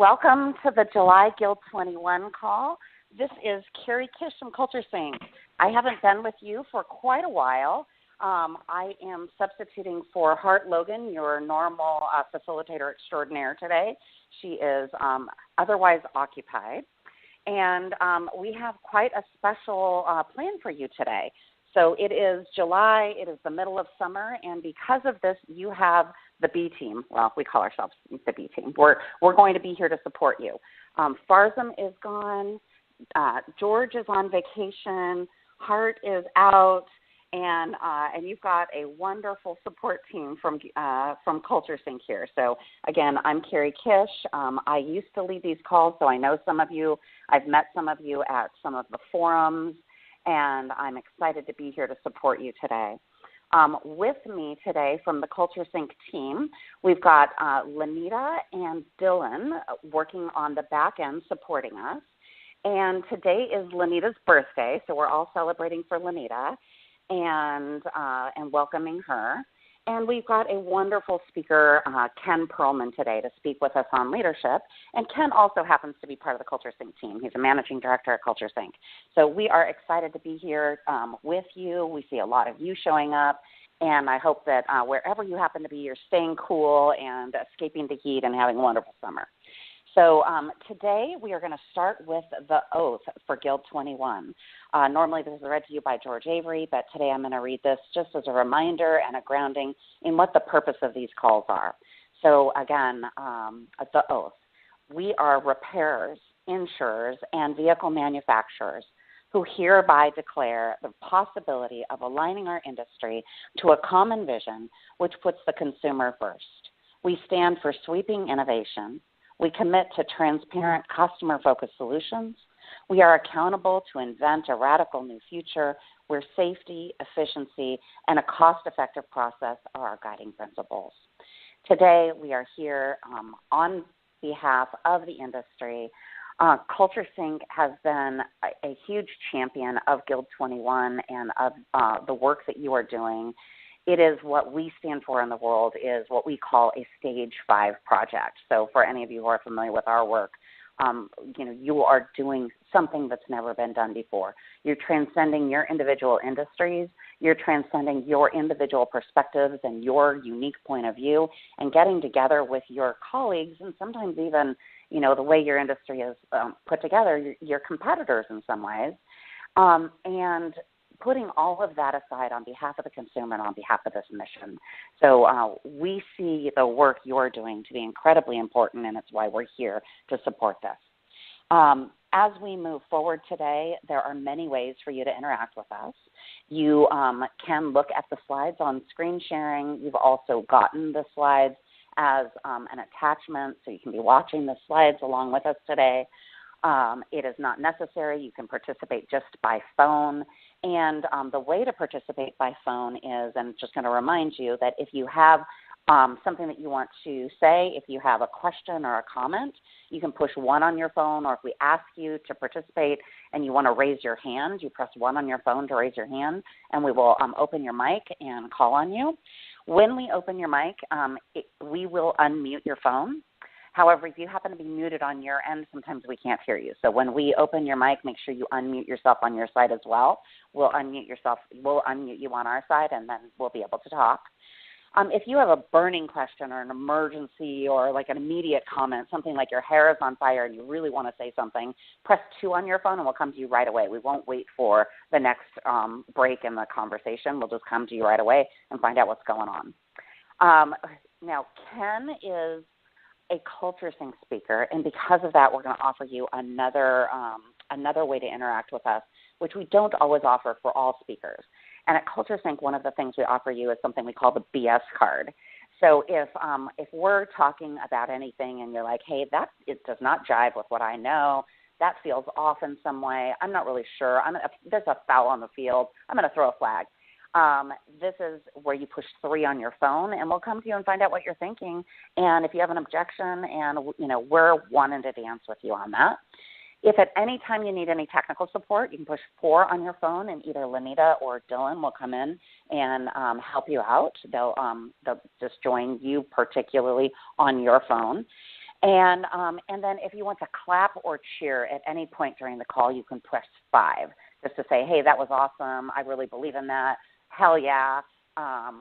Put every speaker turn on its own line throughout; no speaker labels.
Welcome to the July Guild 21 call. This is Carrie Kish from Culture Sync. I haven't been with you for quite a while. I am substituting for Hart Logan, your normal facilitator extraordinaire today. She is otherwise occupied. And we have quite a special plan for you today. So it is July, it is the middle of summer, and because of this, you have the B team. Well, we call ourselves the B team. We're going to be here to support you. Farzam is gone. George is on vacation. Hart is out. And you've got a wonderful support team from Culture Sync here. So, again, I'm Carrie Kish. I used to lead these calls, so I know some of you. I've met some of you at some of the forums, and I'm excited to be here to support you today. With me today from the Culture Sync team, we've got Lanita and Dylan working on the back end supporting us. And today is Lanita's birthday, so we're all celebrating for Lanita and welcoming her. And we've got a wonderful speaker, Ken Perlman, today to speak with us on leadership. And Ken also happens to be part of the Culture Sync team. He's a managing director at Culture Sync. So we are excited to be here with you. We see a lot of you showing up. And I hope that wherever you happen to be, you're staying cool and escaping the heat and having a wonderful summer. So today we are going to start with the oath for Guild 21. Normally this is read to you by George Avery, but today I'm going to read this just as a reminder and a grounding in what the purpose of these calls are. So again, the oath. We are repairers, insurers, and vehicle manufacturers who hereby declare the possibility of aligning our industry to a common vision which puts the consumer first. We stand for sweeping innovation. We commit to transparent, customer-focused solutions. We are accountable to invent a radical new future where safety, efficiency, and a cost-effective process are our guiding principles. Today, we are here on behalf of the industry. Culture Sync has been a huge champion of Guild 21 and of the work that you are doing. It is what we stand for in the world is what we call a Stage 5 project. So for any of you who are familiar with our work, you are doing something that's never been done before. You're transcending your individual industries. You're transcending your individual perspectives and your unique point of view and getting together with your colleagues and sometimes even, the way your industry is put together, your competitors in some ways, and putting all of that aside on behalf of the consumer and on behalf of this mission. So we see the work you're doing to be incredibly important, and it's why we're here to support this. As we move forward today, there are many ways for you to interact with us. You can look at the slides on screen sharing. You've also gotten the slides as an attachment, so you can be watching the slides along with us today. It is not necessary. You can participate just by phone. And the way to participate by phone is, and I'm just going to remind you that if you have something that you want to say, if you have a question or a comment, you can push 1 on your phone, or if we ask you to participate and you want to raise your hand, you press 1 on your phone to raise your hand, and we will open your mic and call on you. When we open your mic, we will unmute your phone. However, if you happen to be muted on your end, sometimes we can't hear you. So when we open your mic, make sure you unmute yourself on your side as well. We'll unmute you on our side, and then we'll be able to talk. If you have a burning question or an emergency or like an immediate comment, something like your hair is on fire and you really want to say something, press 2 on your phone and we'll come to you right away. We won't wait for the next break in the conversation. We'll just come to you right away and find out what's going on. Now, Ken is a Culture Sync speaker, and because of that, we're going to offer you another way to interact with us, which we don't always offer for all speakers. And at Culture Sync, one of the things we offer you is something we call the BS card. So if we're talking about anything and you're like, hey, it does not jive with what I know, that feels off in some way, I'm not really sure, there's a foul on the field, I'm going to throw a flag. This is where you push 3 on your phone, and we'll come to you and find out what you're thinking. And if you have an objection, and we're wanting to dance with you on that. If at any time you need any technical support, you can push 4 on your phone, and either Lanita or Dylan will come in and help you out. They'll just join you particularly on your phone. And then if you want to clap or cheer at any point during the call, you can press 5 just to say, hey, that was awesome. I really believe in that. Hell yeah.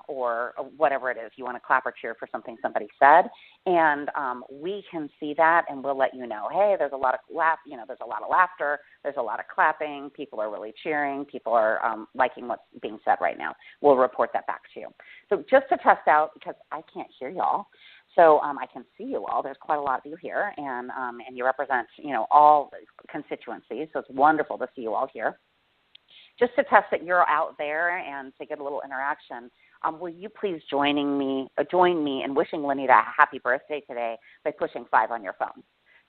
Or whatever it is. You want to clap or cheer for something somebody said. And we can see that, and we'll let you know, hey, there's a lot of there's a lot of laughter. There's a lot of clapping. People are really cheering. People are liking what's being said right now. We'll report that back to you. So just to test out, because I can't hear y'all, so I can see you all. There's quite a lot of you here, and you represent, all constituencies. So it's wonderful to see you all here. Just to test that you're out there and to get a little interaction, will you please join me in wishing Lenita a happy birthday today by pushing 5 on your phone?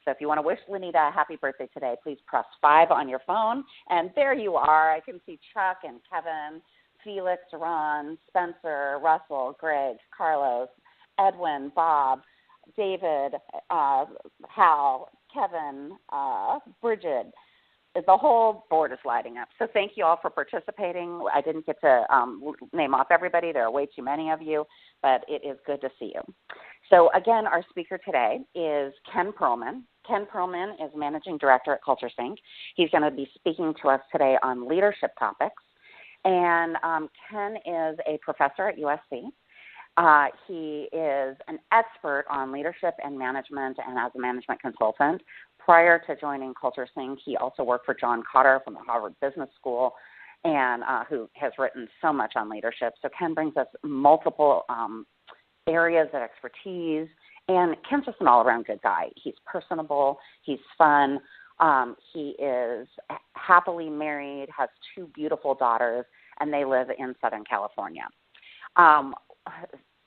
So if you want to wish Lenita a happy birthday today, please press 5 on your phone. And there you are. I can see Chuck and Kevin, Felix, Ron, Spencer, Russell, Greg, Carlos, Edwin, Bob, David, Hal, Kevin, Bridget. The whole board is lighting up. So thank you all for participating. I didn't get to name off everybody. There are way too many of you, but it is good to see you. So again, our speaker today is Ken Perlman. Ken Perlman is Managing Director at Culture Sync. He's going to be speaking to us today on leadership topics. And Ken is a professor at USC. He is an expert on leadership and management and as a management consultant. Prior to joining Culture Sync, he also worked for John Kotter from the Harvard Business School, and who has written so much on leadership. So Ken brings us multiple areas of expertise, and Ken's just an all-around good guy. He's personable. He's fun. He is happily married, has 2 beautiful daughters, and they live in Southern California.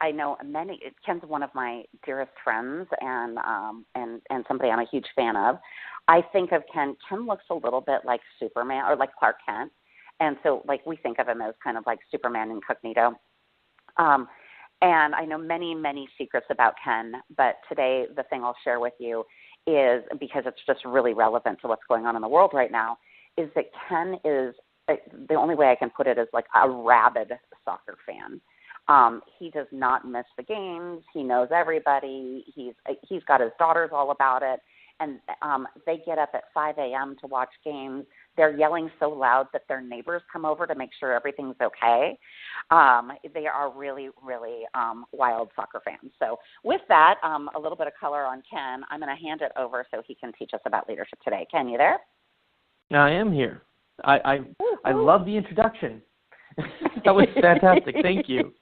I know Ken's one of my dearest friends and somebody I'm a huge fan of. I think of Ken looks a little bit like Superman or like Clark Kent. And so we think of him as kind of like Superman incognito. And I know many, many secrets about Ken, but today the thing I'll share with you is, because it's just really relevant to what's going on in the world right now, is that Ken is, the only way I can put it is like a rabid soccer fan. He does not miss the games. He knows everybody. He's got his daughters all about it. And they get up at 5 a.m. to watch games. They're yelling so loud that their neighbors come over to make sure everything's okay. They are really, really wild soccer fans. So with that, a little bit of color on Ken, I'm going to hand it over so he can teach us about leadership today. Ken, you there?
I am here. I love the introduction. That was fantastic. Thank you.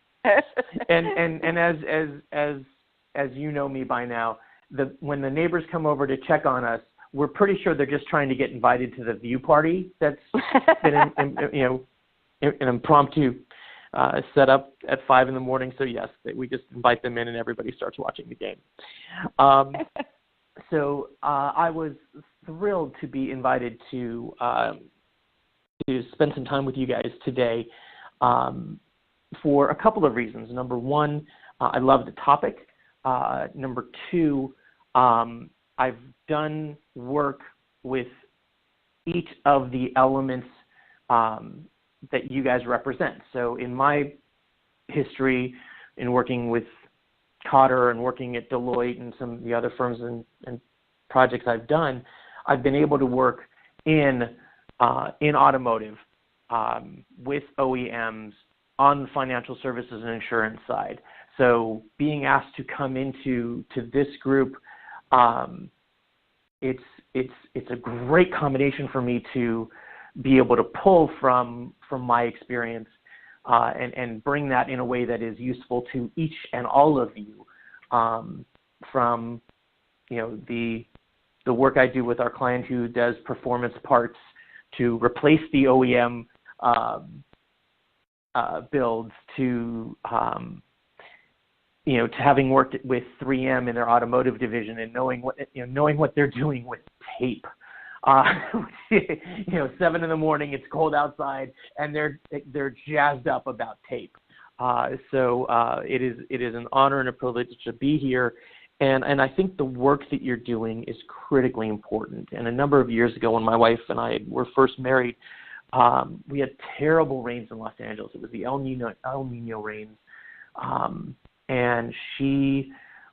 And as you know me by now, when the neighbors come over to check on us, we're pretty sure they're just trying to get invited to the view party that's been an impromptu set up at 5 in the morning. So yes, we just invite them in and everybody starts watching the game. So I was thrilled to be invited to spend some time with you guys today. For a couple of reasons. Number one, I love the topic. Number two, I've done work with each of the elements that you guys represent. So in my history, in working with Kotter and working at Deloitte and some of the other firms and projects I've done, I've been able to work in automotive with OEMs, on the financial services and insurance side. So being asked to come into this group, it's a great combination for me to be able to pull from my experience and bring that in a way that is useful to each and all of you, from the work I do with our client who does performance parts to replace the OEM builds to having worked with 3M in their automotive division and knowing what they're doing with tape. 7 in the morning, it's cold outside, and they're jazzed up about tape. So it is an honor and a privilege to be here. And I think the work that you're doing is critically important. And a number of years ago, when my wife and I were first married, we had terrible rains in Los Angeles. It was the El Nino rains. And she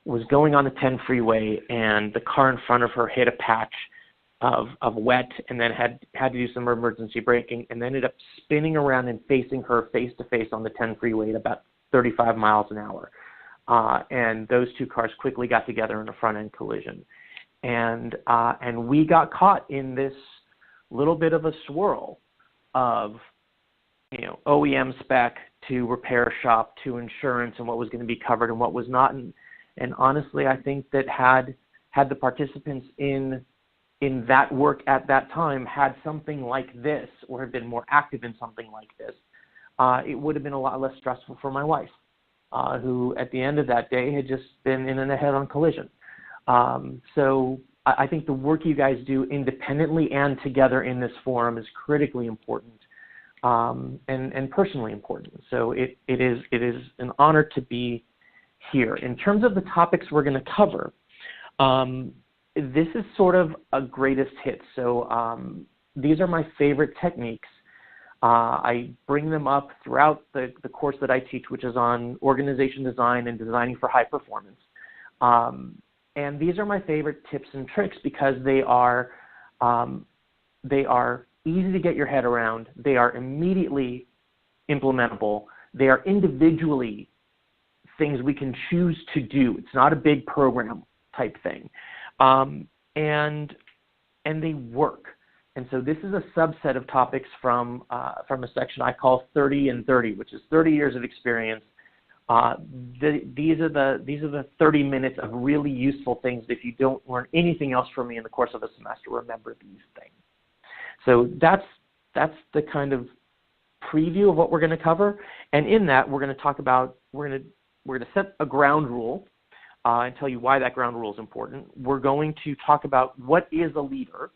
was going on the 10 freeway, and the car in front of her hit a patch of wet, and then had to do some emergency braking, and ended up spinning around and facing her face to face on the 10 freeway at about 35 miles an hour. And those two cars quickly got together in a front end collision, and we got caught in this little bit of a swirl of, you know, OEM spec to repair shop to insurance and what was going to be covered and what was not. And honestly, I think that had the participants in that work at that time had something like this, or had been more active in something like this, it would have been a lot less stressful for my wife, who at the end of that day had just been in a head-on collision. So I think the work you guys do independently and together in this forum is critically important, and personally important. So it is an honor to be here. In terms of the topics we're going to cover, this is sort of a greatest hit. So these are my favorite techniques. I bring them up throughout the course that I teach, which is on organization design and designing for high performance. And these are my favorite tips and tricks because they are easy to get your head around. They are immediately implementable. They are individually things we can choose to do. It's not a big program type thing. And they work. And so this is a subset of topics from a section I call 30 and 30, which is 30 years of experience. These are the 30 minutes of really useful things that if you don't learn anything else from me in the course of a semester, remember these things. So that's the kind of preview of what we're going to cover. And in that, we're going to talk about, we're going to set a ground rule and tell you why that ground rule is important. We're going to talk about what is a leader.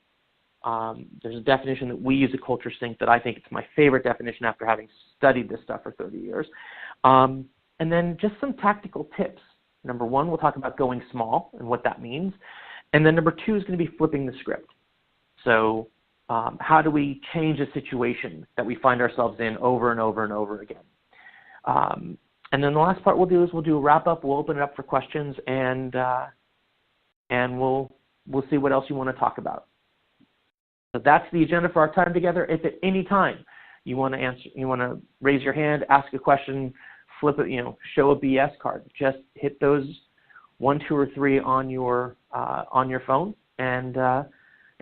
There's a definition that we use at Culture Sync that I think it's my favorite definition after having studied this stuff for 30 years. And then just some tactical tips. Number one, we'll talk about going small and what that means. And then number two is going to be flipping the script. So how do we change a situation that we find ourselves in over and over and over again? And then the last part we'll do is we'll do a wrap up. We'll open it up for questions, and we'll see what else you want to talk about. So that's the agenda for our time together. If at any time you want to raise your hand, ask a question, flip it, show a BS card, just hit those 1, 2, or 3 on your phone, and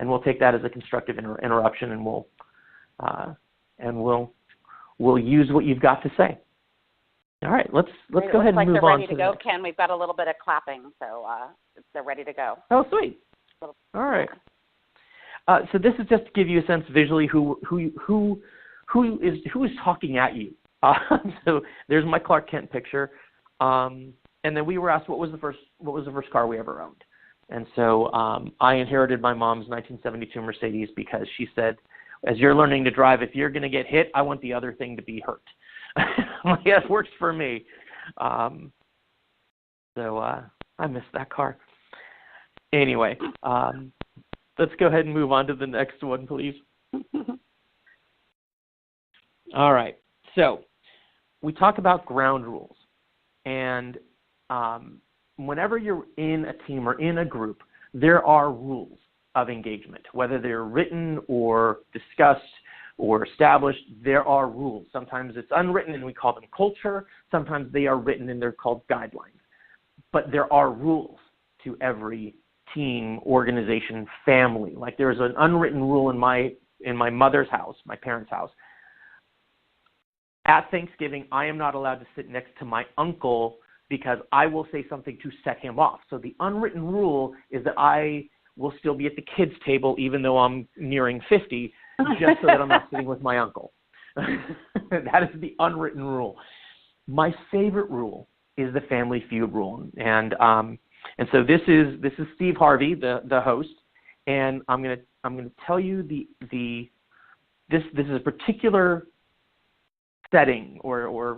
we'll take that as a constructive interruption, and we'll use what you've got to say. All right, let's go ahead and move on.
Ready to go, Ken. We've got a little bit of clapping, so they're ready to go.
Oh, sweet. All right. So this is just to give you a sense visually who is talking at you. So there's my Clark Kent picture, and then we were asked what was the first car we ever owned, and so I inherited my mom's 1972 Mercedes because she said, as you're learning to drive, if you're going to get hit, I want the other thing to be hurt. Yeah, it works for me. So I missed that car. Anyway, let's go ahead and move on to the next one, please. All right. So we talk about ground rules. And whenever you're in a team or in a group, there are rules of engagement. Whether they're written or discussed or established, there are rules. Sometimes it's unwritten and we call them culture. Sometimes they are written and they're called guidelines. But there are rules to every team, organization, family. Like there's an unwritten rule in my mother's house, my parents' house. At Thanksgiving, I am not allowed to sit next to my uncle because I will say something to set him off. So the unwritten rule is that I will still be at the kids' table even though I'm nearing 50, just so that I'm not sitting with my uncle. That is the unwritten rule. My favorite rule is the Family Feud rule, and so this is Steve Harvey, the host, and I'm gonna tell you this is a particular setting or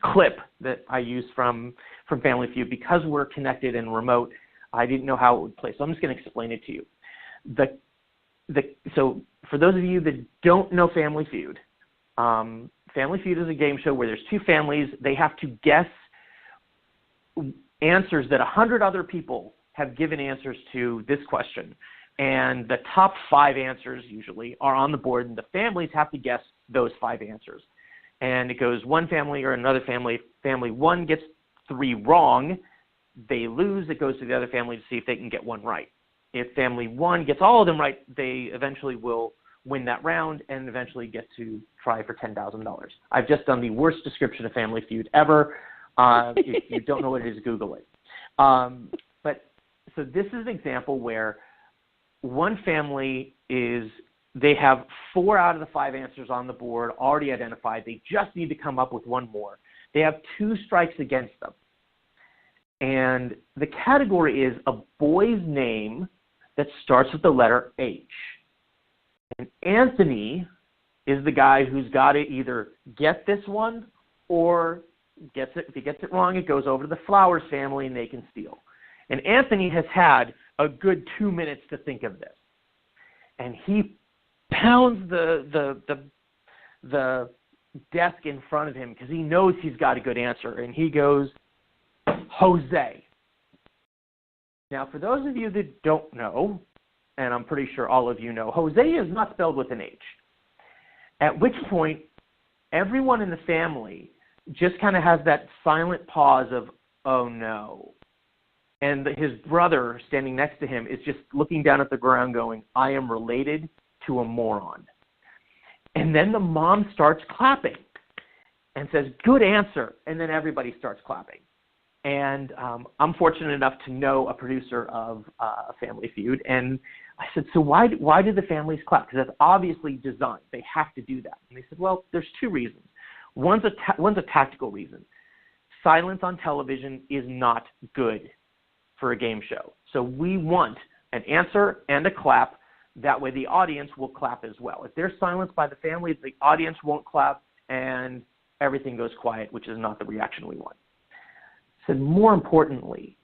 clip that I use from Family Feud because we're connected and remote. I didn't know how it would play, so I'm just going to explain it to you. So for those of you that don't know Family Feud, Family Feud is a game show where there's two families. They have to guess answers that 100 other people have given answers to this question. And the top 5 answers usually are on the board, and the families have to guess those 5 answers. And it goes one family or another family. Family 1 gets 3 wrong. They lose. It goes to the other family to see if they can get 1 right. If family 1 gets all of them right, they eventually will win that round and eventually get to try for $10,000. I've just done the worst description of Family Feud ever. If you don't know what it is, Google it. So this is an example where one family they have 4 out of the 5 answers on the board already identified. They just need to come up with 1 more. They have 2 strikes against them. And the category is a boy's name that starts with the letter H. And Anthony is the guy who's got to either get this one or gets it. If he gets it wrong, it goes over to the Flowers family and they can steal. And Anthony has had a good 2 minutes to think of this. And he pounds the desk in front of him because he knows he's got a good answer. And he goes, Jose. Now, for those of you that don't know, and I'm pretty sure all of you know, Jose is not spelled with an H. At which point, everyone in the family just kind of has that silent pause of, oh no. And his brother standing next to him is just looking down at the ground going, I am related to a moron. And then the mom starts clapping and says, good answer. And then everybody starts clapping. And I'm fortunate enough to know a producer of Family Feud. And I said, so why do the families clap? Because that's obviously designed. They have to do that. And they said, well, there's 2 reasons. One's a tactical reason. Silence on television is not good for a game show. So we want an answer and a clap. That way the audience will clap as well. If there's silence by the family, the audience won't clap and everything goes quiet, which is not the reaction we want. So more importantly,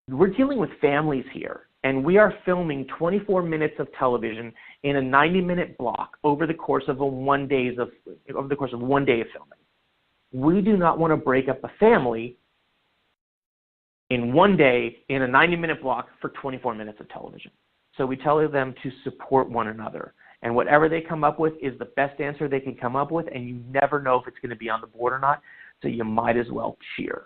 we're dealing with families here, and we are filming 24 minutes of television in a 90-minute block over the course of 1 day of filming. We do not want to break up a family in 1 day in a 90-minute block for 24 minutes of television. So we tell them to support one another. And whatever they come up with is the best answer they can come up with, and you never know if it's going to be on the board or not, so you might as well cheer.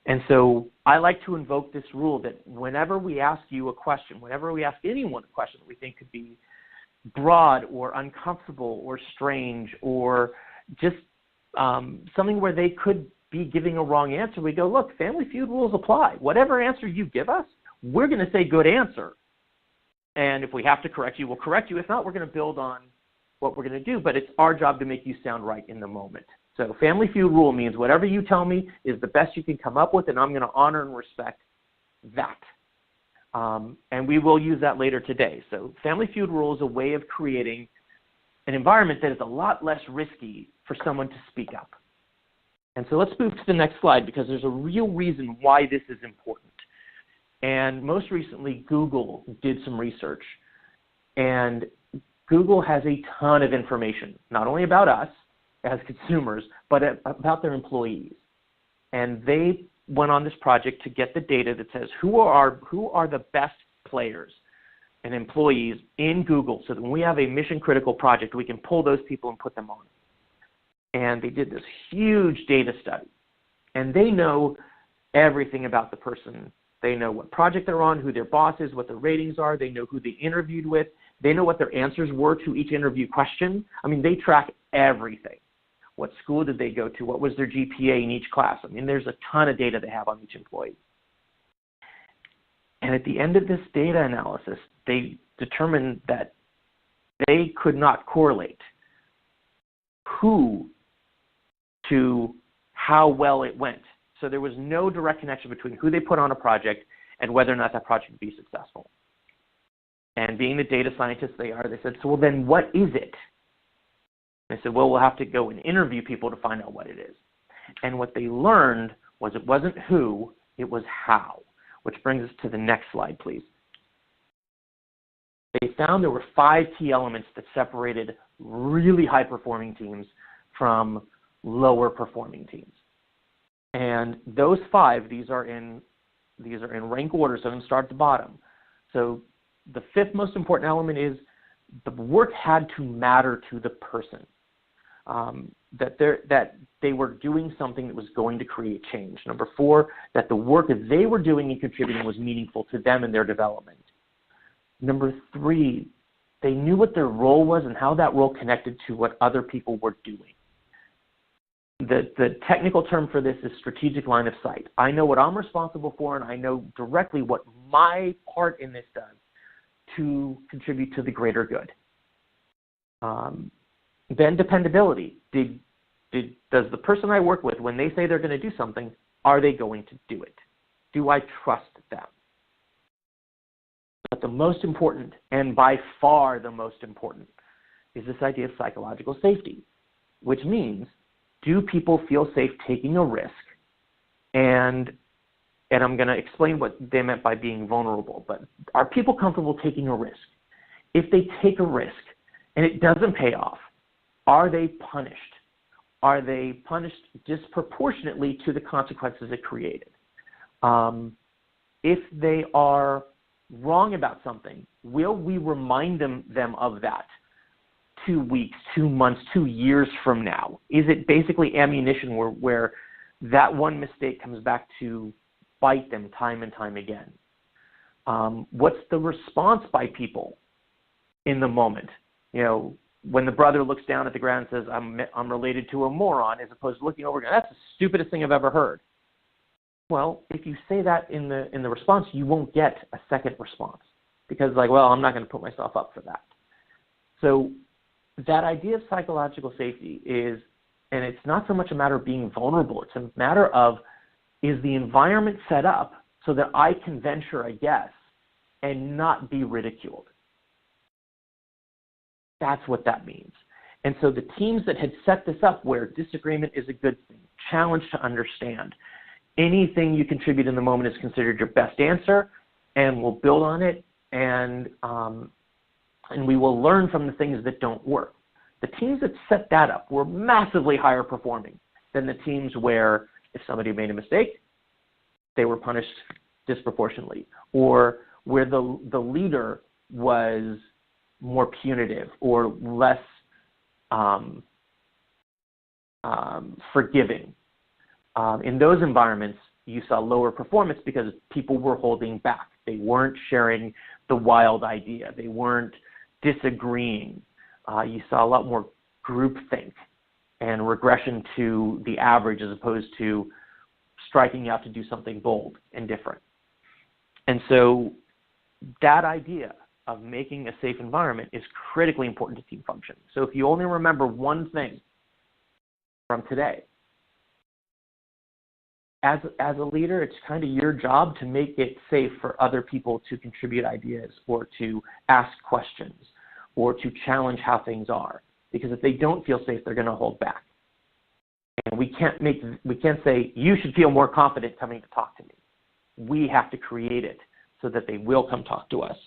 And so I like to invoke this rule that whenever we ask you a question, whenever we ask anyone a question that we think could be broad or uncomfortable or strange or just something where they could be giving a wrong answer, we go, look, Family Feud rules apply. Whatever answer you give us, we're going to say good answer. And if we have to correct you, we'll correct you. If not, we're going to build on what we're going to do. But it's our job to make you sound right in the moment. So Family Feud rule means whatever you tell me is the best you can come up with, and I'm going to honor and respect that. And we will use that later today. So Family Feud rule is a way of creating an environment that is a lot less risky for someone to speak up. And so let's move to the next slide because there's a real reason why this is important. And most recently, Google did some research. And Google has a ton of information, not only about us as consumers, but about their employees. And they went on this project to get the data that says who are the best players and employees in Google so that when we have a mission-critical project, we can pull those people and put them on. And they did this huge data study. And they know everything about the person. They know what project they're on, who their boss is, what their ratings are. They know who they interviewed with. They know what their answers were to each interview question. I mean, they track everything. What school did they go to? What was their GPA in each class? I mean, there's a ton of data they have on each employee. And at the end of this data analysis, they determined that they could not correlate who to how well it went. So there was no direct connection between who they put on a project and whether or not that project would be successful. And being the data scientists they are, they said, so well then what is it? They said, well, we'll have to go and interview people to find out what it is. And what they learned was it wasn't who, it was how, which brings us to the next slide, please. They found there were 5 key elements that separated really high-performing teams from lower-performing teams. And those 5, these are in rank order, so I'm going to start at the bottom. So the 5th most important element is the work had to matter to the person, that they were doing something that was going to create change. Number 4, that the work that they were doing and contributing was meaningful to them and their development. Number 3, they knew what their role was and how that role connected to what other people were doing. The technical term for this is strategic line of sight. I know what I'm responsible for, and I know directly what my part in this does to contribute to the greater good. Then dependability. Does the person I work with, when they say they're going to do something, are they going to do it? Do I trust them? But the most important, and by far the most important, is this idea of psychological safety, which means, do people feel safe taking a risk? And I'm going to explain what they meant by being vulnerable, but are people comfortable taking a risk? If they take a risk and it doesn't pay off, are they punished? Are they punished disproportionately to the consequences it created? If they are wrong about something, will we remind them of that 2 weeks, 2 months, 2 years from now? Is it basically ammunition where that one mistake comes back to bite them time and time again? What's the response by people in the moment? You know, when the brother looks down at the ground and says, I'm related to a moron, as opposed to looking over and going, that's the stupidest thing I've ever heard. Well, if you say that in the response, you won't get a second response, because like, well, I'm not going to put myself up for that. So that idea of psychological safety is, and it's not so much a matter of being vulnerable, it's a matter of, is the environment set up so that I can venture a guess and not be ridiculed? That's what that means. And so the teams that had set this up, where disagreement is a good thing, challenge to understand, anything you contribute in the moment is considered your best answer, and we'll build on it, and we will learn from the things that don't work. The teams that set that up were massively higher performing than the teams where if somebody made a mistake, they were punished disproportionately, or where the leader was more punitive or less forgiving. In those environments, you saw lower performance because people were holding back. They weren't sharing the wild idea. They weren't disagreeing. You saw a lot more groupthink and regression to the average, as opposed to striking out to do something bold and different. And so that idea of making a safe environment is critically important to team function. So if you only remember one thing from today, as a leader, it's kind of your job to make it safe for other people to contribute ideas, or to ask questions, or to challenge how things are. Because if they don't feel safe, they're going to hold back. And we can't say, you should feel more confident coming to talk to me. We have to create it so that they will come talk to us.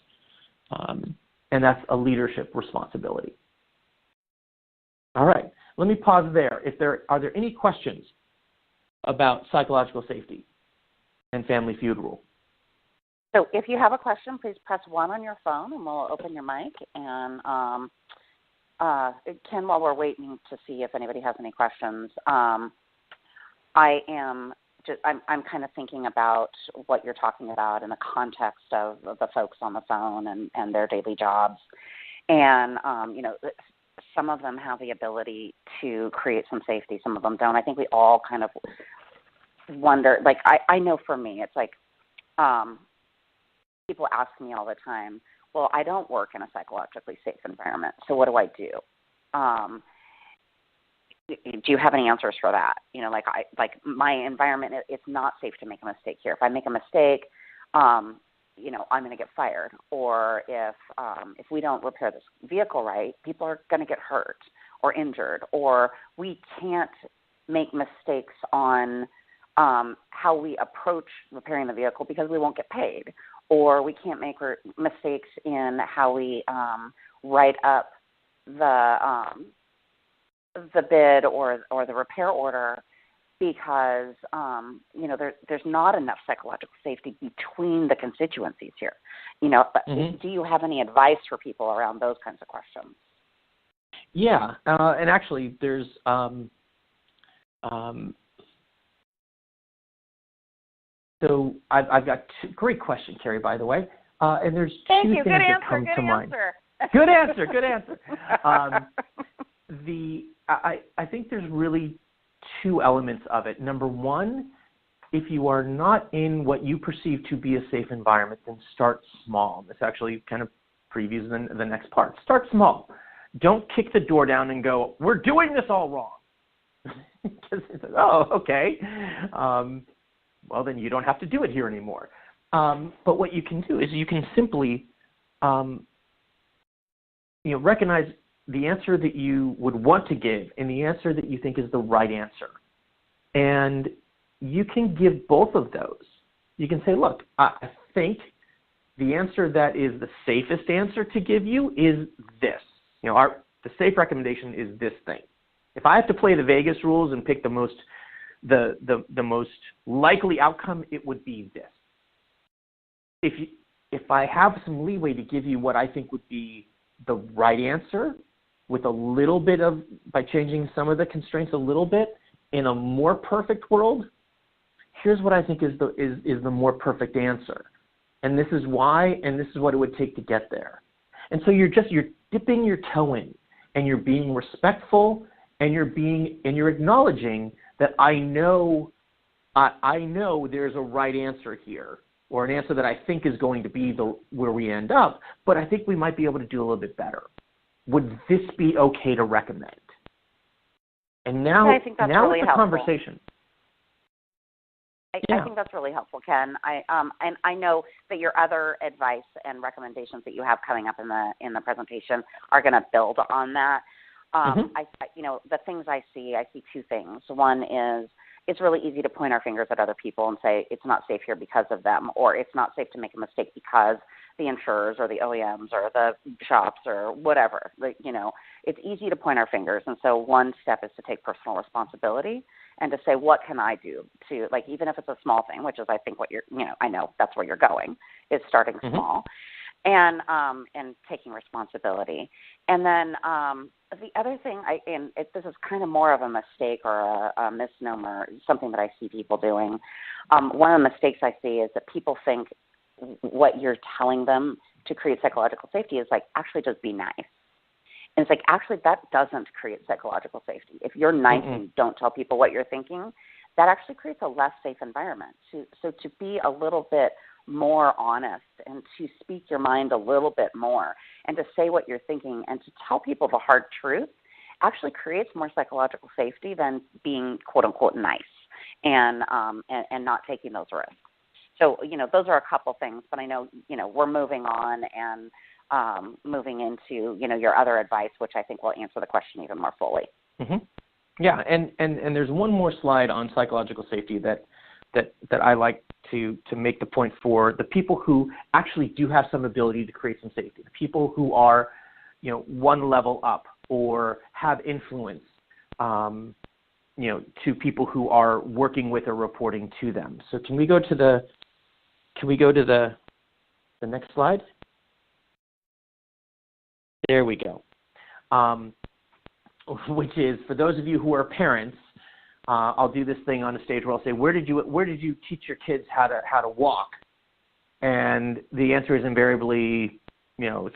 And that's a leadership responsibility. All right, let me pause there. Are there any questions about psychological safety and Family Feud rule?
So if you have a question, please press 1 on your phone, and we'll open your mic. And Ken, while we're waiting to see if anybody has any questions, I'm kind of thinking about what you're talking about in the context of the folks on the phone and their daily jobs. And, some of them have the ability to create some safety. Some of them don't. I think we all kind of wonder, like, I know for me, it's like people ask me all the time, well, I don't work in a psychologically safe environment, so what do I do? Do you have any answers for that? Like my environment, it's not safe to make a mistake here. If I make a mistake, I'm going to get fired. Or if we don't repair this vehicle right, people are going to get hurt or injured. Or we can't make mistakes on how we approach repairing the vehicle because we won't get paid. Or we can't make mistakes in how we write up the bid or the repair order because there's not enough psychological safety between the constituencies here. Do you have any advice for people around those kinds of questions?
Yeah, and actually, there's so I've got great question, Carrie. By the way, and there's two things that come to mind. Good answer. Good answer. I think there's really two elements of it. Number one, if you are not in what you perceive to be a safe environment, then start small. This actually kind of previews the next part. Start small. Don't kick the door down and go, we're doing this all wrong. Because it's like, oh, okay. Well, then you don't have to do it here anymore. But what you can do is you can simply recognize the answer that you would want to give and the answer that you think is the right answer. And you can give both of those. You can say, look, I think the answer that is the safest answer to give you is this. The safe recommendation is this thing. If I have to play the Vegas rules and pick the most likely outcome, it would be this. If I have some leeway to give you what I think would be the right answer, with a little bit by changing some of the constraints a little bit, in a more perfect world, here's what I think is the more perfect answer. And this is why, and this is what it would take to get there. And so you're dipping your toe in, and you're being respectful, and you're acknowledging that I know there's a right answer here, or an answer that I think is going to be where we end up, but I think we might be able to do a little bit better. Would this be okay to recommend? And now,
I think that's really
it's a
helpful.
Conversation.
I think that's really helpful, Ken. And I know that your other advice and recommendations that you have coming up in the presentation are going to build on that. The things I see two things. One is it's really easy to point our fingers at other people and say it's not safe here because of them, or it's not safe to make a mistake because the insurers or the OEMs or the shops or whatever. It's easy to point our fingers. And so one step is to take personal responsibility and to say, what can I do to, even if it's a small thing, which is I think what I know that's where you're going, is starting small. And taking responsibility. And then the other thing, this is kind of more of a mistake or a misnomer, something that I see people doing. One of the mistakes I see is that people think what you're telling them to create psychological safety is actually just be nice. And it's actually that doesn't create psychological safety. If you're nice and you don't tell people what you're thinking, that actually creates a less safe environment. So to be a little bit more honest and to speak your mind a little bit more and to say what you're thinking and to tell people the hard truth actually creates more psychological safety than being quote unquote nice and not taking those risks. So, those are a couple things, but I know, we're moving on and moving into, your other advice, which I think will answer the question even more fully.
Yeah. And there's one more slide on psychological safety that I like to make the point for the people who actually do have some ability to create some safety, the people who are, one level up or have influence, to people who are working with or reporting to them. So can we go to the next slide? There we go. Which is, for those of you who are parents, I'll do this thing on a stage where I'll say, where did you teach your kids how to walk? And the answer is invariably,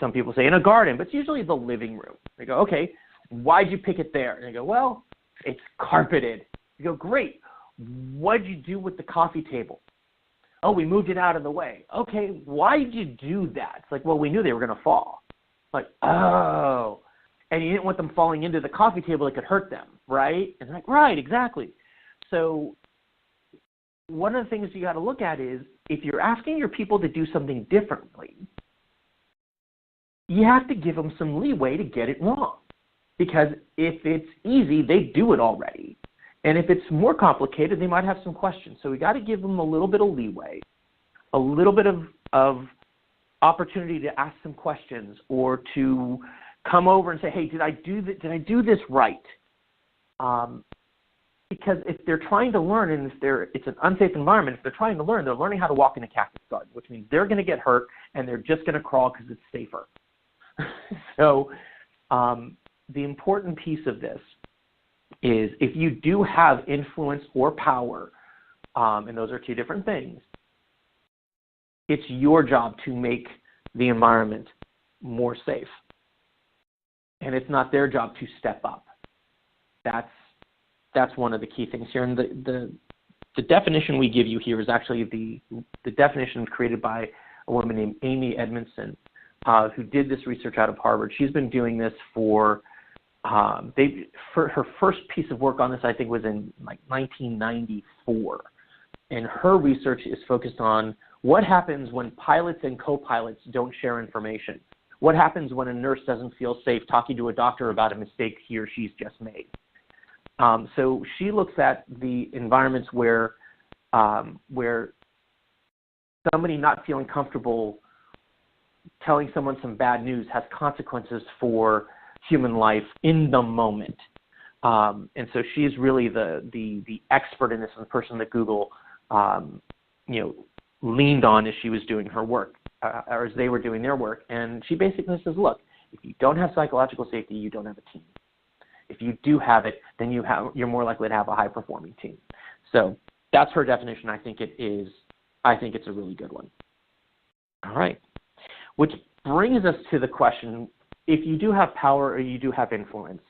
some people say in a garden, but it's usually the living room. They go, okay, why'd you pick it there? And they go, well, it's carpeted. You go, great. What'd you do with the coffee table? Oh, we moved it out of the way. Okay, why did you do that? It's well, we knew they were going to fall. Oh. And you didn't want them falling into the coffee table that could hurt them, right? And they're right, exactly. So one of the things you got to look at is if you're asking your people to do something differently, you have to give them some leeway to get it wrong. Because if it's easy, they do it already. And if it's more complicated, they might have some questions. So we got to give them a little bit of leeway, a little bit of opportunity to ask some questions or to come over and say, hey, did I do this right? Because if they're trying to learn, and it's an unsafe environment, if they're trying to learn, they're learning how to walk in a cactus garden, which means they're going to get hurt and they're just going to crawl because it's safer. So the important piece of this is if you do have influence or power, and those are two different things, it's your job to make the environment more safe. And it's not their job to step up. That's one of the key things here. And the definition we give you here is actually the definition created by a woman named Amy Edmondson, who did this research out of Harvard. She's been doing this for her first piece of work on this, I think, was in like 1994. And her research is focused on what happens when pilots and co-pilots don't share information. What happens when a nurse doesn't feel safe talking to a doctor about a mistake he or she's just made? So she looks at the environments where somebody not feeling comfortable telling someone some bad news has consequences for human life in the moment. And so she's really the expert in this, and the person that Google leaned on as she was doing her work, or as they were doing their work. And she basically says, look, if you don't have psychological safety, you don't have a team. If you do have it, then you're more likely to have a high-performing team. So that's her definition. I think it's a really good one. All right. Which brings us to the question, if you do have power or you do have influence,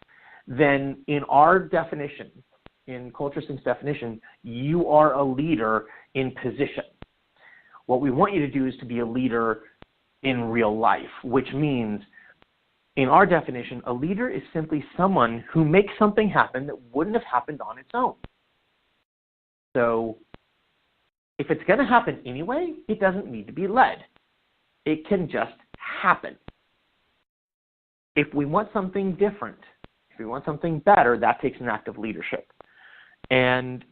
then in our definition, in Culture Sync's definition, you are a leader in position. What we want you to do is to be a leader in real life, which means, in our definition, a leader is simply someone who makes something happen that wouldn't have happened on its own. So if it's going to happen anyway, it doesn't need to be led. It can just happen. If we want something different, if we want something better, that takes an act of leadership. And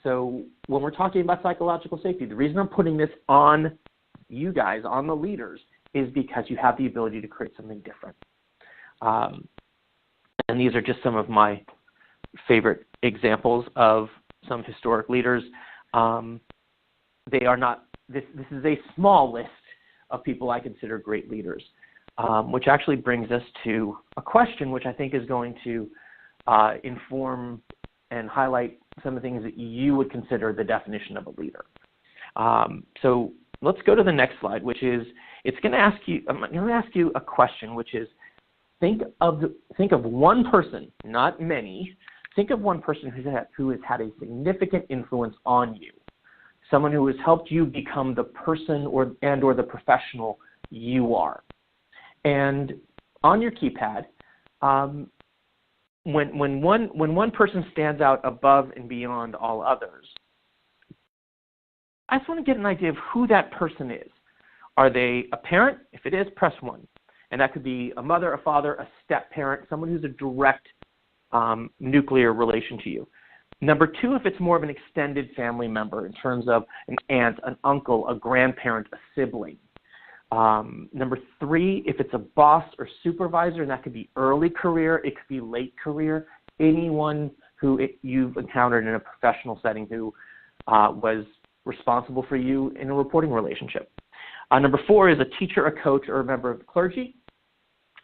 so when we're talking about psychological safety, the reason I'm putting this on you guys, on the leaders, is because you have the ability to create something different. And these are just some of my favorite examples of some historic leaders. They are not, this is a small list of people I consider great leaders, which actually brings us to a question which I think is going to inform and highlight some of the things that you would consider the definition of a leader. So let's go to the next slide, which is, I'm going to ask you a question, which is, think of one person, not many. Think of one person who has had a significant influence on you, someone who has helped you become the person or the professional you are. And on your keypad, when one person stands out above and beyond all others, I just want to get an idea of who that person is. Are they a parent? If it is, press 1. And that could be a mother, a father, a step-parent, someone who's a direct nuclear relation to you. Number 2, if it's more of an extended family member in terms of an aunt, an uncle, a grandparent, a sibling. Number 3, if it's a boss or supervisor, and that could be early career, it could be late career, anyone who you've encountered in a professional setting who was responsible for you in a reporting relationship. Number 4 is a teacher, a coach, or a member of the clergy.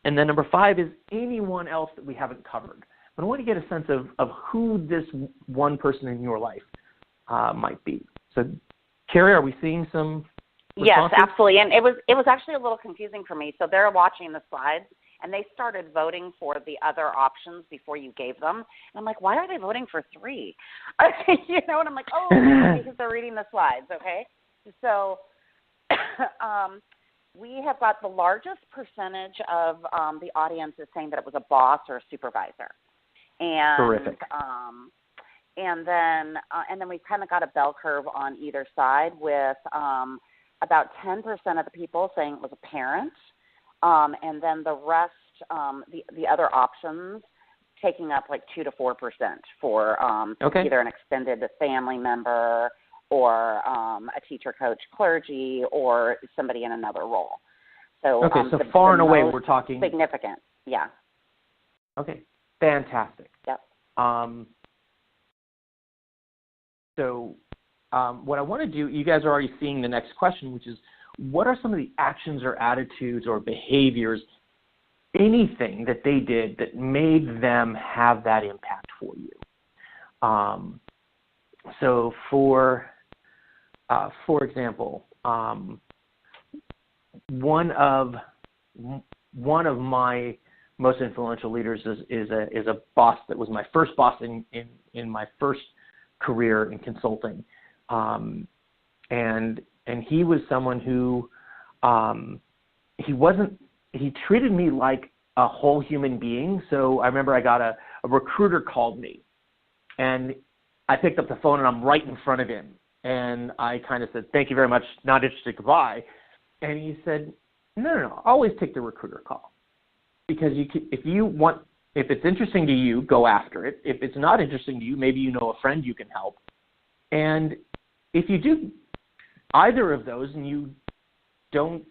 And then number 5 is anyone else that we haven't covered. But I want to get a sense of who this one person in your life might be. So, Carrie, are we seeing some responses?
Yes, absolutely. And it was actually a little confusing for me. So they're watching the slides, and they started voting for the other options before you gave them. And I'm like, why are they voting for 3? And I'm like, oh, because they're reading the slides, okay? So we have got the largest percentage of the audience is saying that it was a boss or a supervisor. And,
terrific.
And then we've kind of got a bell curve on either side with about 10% of the people saying it was a parent, and then the rest, the other options, taking up like 2 to 4% for either an extended family member or a teacher, coach, clergy, or somebody in another role. So
so far and away we're talking
significant. Yeah.
Okay, fantastic.
Yep.
So what I want to do, you guys are already seeing the next question, which is, what are some of the actions or attitudes or behaviors, anything that they did that made them have that impact for you? So for example, one of my most influential leaders is a boss that was my first boss in my first career in consulting, and he was someone who he treated me like a whole human being. So I remember a recruiter called me, and I picked up the phone and I'm right in front of him, and I kind of said, "Thank you very much, not interested, goodbye." And he said, No, always take the recruiter call, because if it's interesting to you, go after it. If it's not interesting to you, maybe you know a friend you can help. And if you do either of those and you don't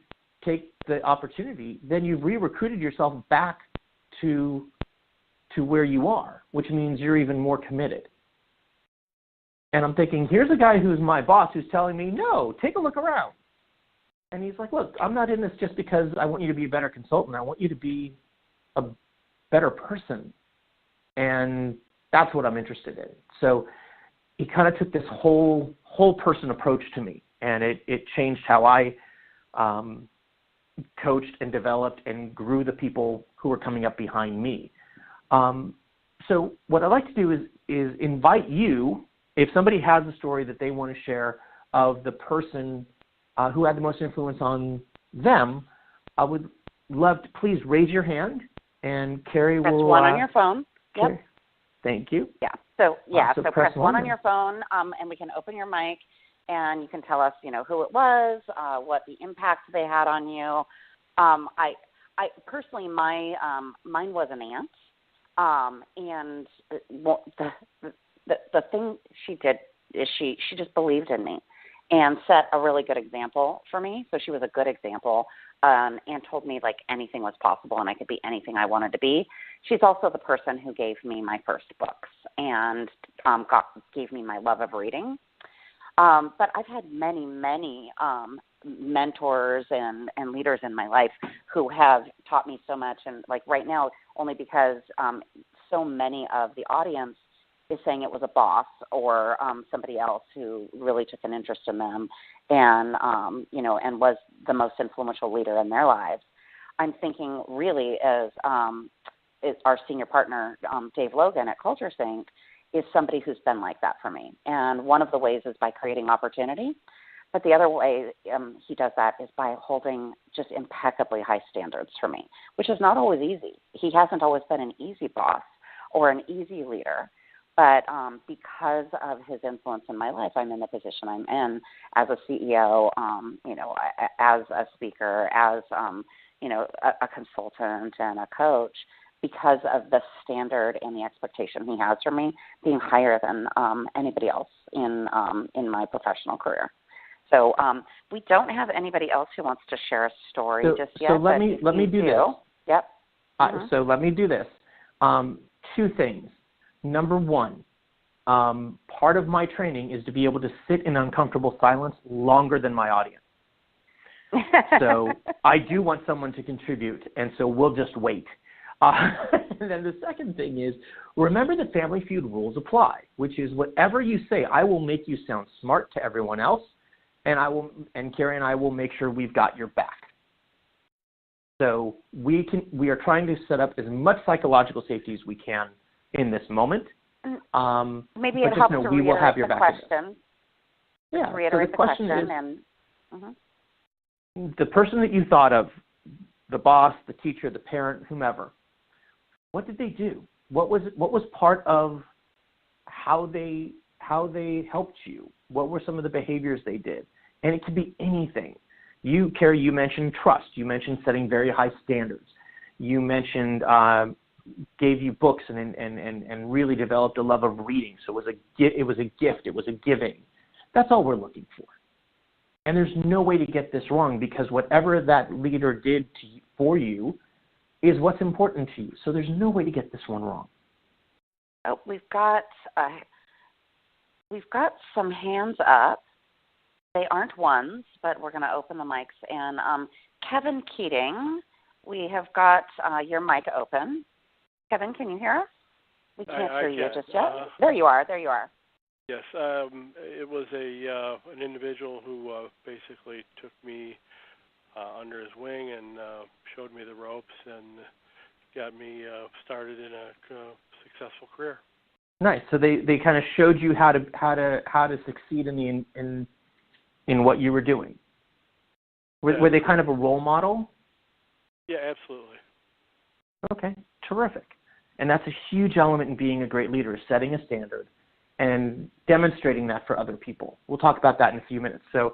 take the opportunity, then you've re-recruited yourself back to where you are, which means you're even more committed. And I'm thinking, here's a guy who's my boss who's telling me, no, take a look around. And he's like, look, I'm not in this just because I want you to be a better consultant. I want you to be a better person. And that's what I'm interested in. So he kind of took this whole person approach to me, and it changed how I coached and developed and grew the people who were coming up behind me. So what I'd like to do is invite you, if somebody has a story that they want to share of the person who had the most influence on them, I would love to please raise your hand, and Carrie will...
Press 1 on your phone. Yep.
Thank you.
Yeah. So press 1 on
then.
your phone, and we can open your mic, and you can tell us, who it was, what the impact they had on you. I personally, mine was an aunt, and the thing she did is she just believed in me and set a really good example for me. So she was a good example, and told me like anything was possible and I could be anything I wanted to be. She's also the person who gave me my first books and gave me my love of reading. But I've had many mentors and leaders in my life who have taught me so much. And like right now, only because so many of the audience is saying it was a boss or somebody else who really took an interest in them and, and was the most influential leader in their lives. I'm thinking really as our senior partner, Dave Logan at Culture Sync, is somebody who's been like that for me. And one of the ways is by creating opportunity. But the other way he does that is by holding just impeccably high standards for me, which is not always easy. He hasn't always been an easy boss or an easy leader. But because of his influence in my life, I'm in the position I'm in as a CEO, as a speaker, as, a consultant and a coach, because of the standard and the expectation he has for me being higher than anybody else in my professional career. So we don't have anybody else who wants to share a story just yet.
So let me do this.
Yep.
So let me do this. 2 things. Number 1, part of my training is to be able to sit in uncomfortable silence longer than my audience. So I do want someone to contribute, and so we'll just wait. And then the second thing is, remember the Family Feud rules apply, which is whatever you say, I will make you sound smart to everyone else, and Carrie and I will make sure we've got your back. So we are trying to set up as much psychological safety as we can in this moment.
Maybe it helps to reiterate the question.
Yeah.
Reiterate
so the question is,
and
the person that you thought of, the boss, the teacher, the parent, whomever, what did they do? What was part of how they helped you? What were some of the behaviors they did? And it could be anything. You, Carrie, you mentioned trust. You mentioned setting very high standards. You mentioned gave you books and really developed a love of reading. So it was a gift. It was a giving. That's all we're looking for. And there's no way to get this wrong, because whatever that leader did for you is what's important to you. So there's no way to get this one wrong.
Oh, we've got some hands up. They aren't ones, but we're going to open the mics. And Kevin Keating, we have got your mic open. Kevin, can you hear us? We can't hear you just yet. There you are. There you are.
Yes, it was an individual who basically took me under his wing and showed me the ropes and got me started in a successful career.
Nice. So they kind of showed you how to succeed in what you were doing. Were they kind of a role model?
Yeah, absolutely.
Okay, terrific. And that's a huge element in being a great leader, setting a standard and demonstrating that for other people. We'll talk about that in a few minutes. So,